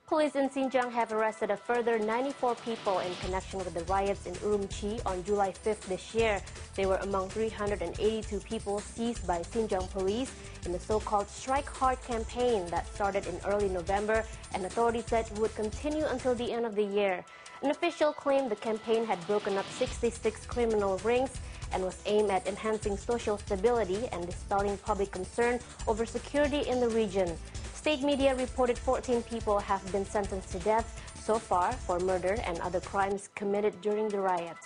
Police in Xinjiang have arrested a further 94 people in connection with the riots in Urumqi on July 5th this year. They were among 382 people seized by Xinjiang police in the so-called Strike Hard campaign that started in early November and authorities said would continue until the end of the year. An official claimed the campaign had broken up 66 criminal rings and was aimed at enhancing social stability and dispelling public concern over security in the region. State media reported 14 people have been sentenced to death so far for murder and other crimes committed during the riot.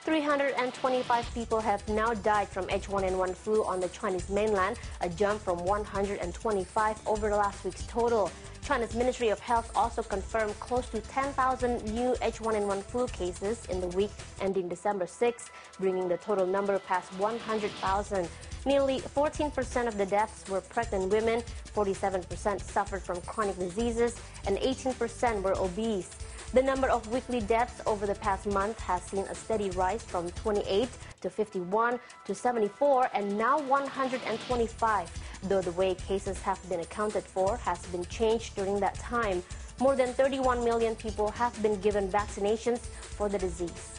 325 people have now died from H1N1 flu on the Chinese mainland, a jump from 125 over last week's total. China's Ministry of Health also confirmed close to 10,000 new H1N1 flu cases in the week ending December 6, bringing the total number past 100,000. Nearly 14% of the deaths were pregnant women, 47% suffered from chronic diseases, and 18% were obese. The number of weekly deaths over the past month has seen a steady rise from 28 to 51 to 74 and now 125, though the way cases have been accounted for has been changed during that time. More than 31 million people have been given vaccinations for the disease.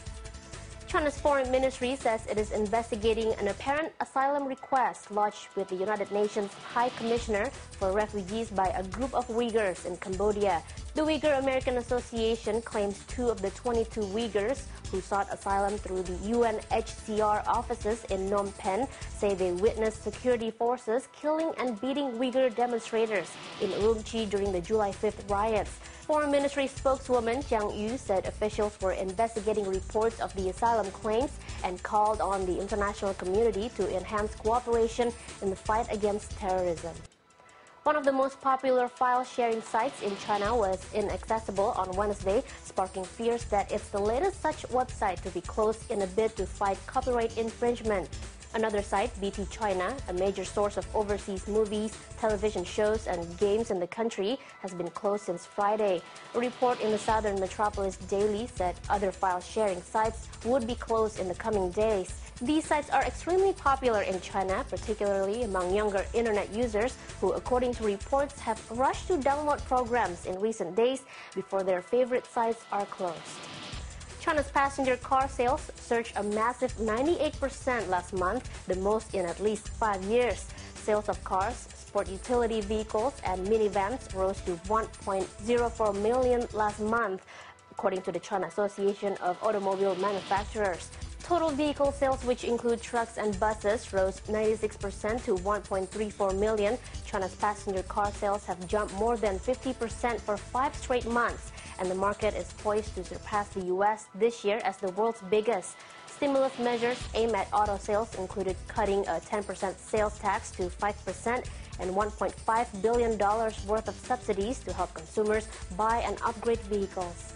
China's foreign ministry says it is investigating an apparent asylum request lodged with the United Nations High Commissioner for Refugees by a group of Uyghurs in Cambodia. The Uyghur American Association claims 2 of the 22 Uyghurs who sought asylum through the UNHCR offices in Phnom Penh say they witnessed security forces killing and beating Uyghur demonstrators in Urumqi during the July 5th riots. Foreign Ministry spokeswoman Jiang Yu said officials were investigating reports of the asylum claims and called on the international community to enhance cooperation in the fight against terrorism. One of the most popular file-sharing sites in China was inaccessible on Wednesday, sparking fears that it's the latest such website to be closed in a bid to fight copyright infringement. Another site, BT China, a major source of overseas movies, television shows, and games in the country, has been closed since Friday. A report in the Southern Metropolis Daily said other file-sharing sites would be closed in the coming days. These sites are extremely popular in China, particularly among younger internet users who, according to reports, have rushed to download programs in recent days before their favorite sites are closed. China's passenger car sales surged a massive 98% last month, the most in at least 5 years. Sales of cars, sport utility vehicles, and minivans rose to 1.04 million last month, according to the China Association of Automobile Manufacturers. Total vehicle sales, which include trucks and buses, rose 96% to 1.34 million. China's passenger car sales have jumped more than 50% for 5 straight months, and the market is poised to surpass the U.S. this year as the world's biggest. Stimulus measures aimed at auto sales included cutting a 10% sales tax to 5% and $1.5 billion worth of subsidies to help consumers buy and upgrade vehicles.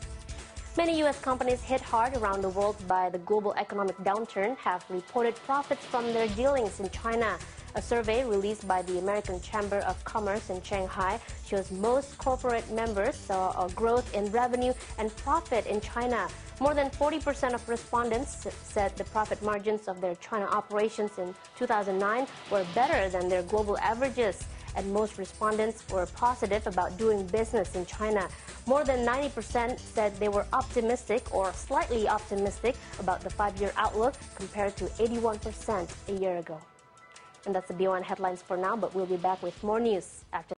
Many U.S. companies hit hard around the world by the global economic downturn have reported profits from their dealings in China. A survey released by the American Chamber of Commerce in Shanghai shows most corporate members saw a growth in revenue and profit in China. More than 40% of respondents said the profit margins of their China operations in 2009 were better than their global averages, and most respondents were positive about doing business in China. More than 90% said they were optimistic or slightly optimistic about the 5-year outlook compared to 81% a year ago. And that's the B1 headlines for now, but we'll be back with more news after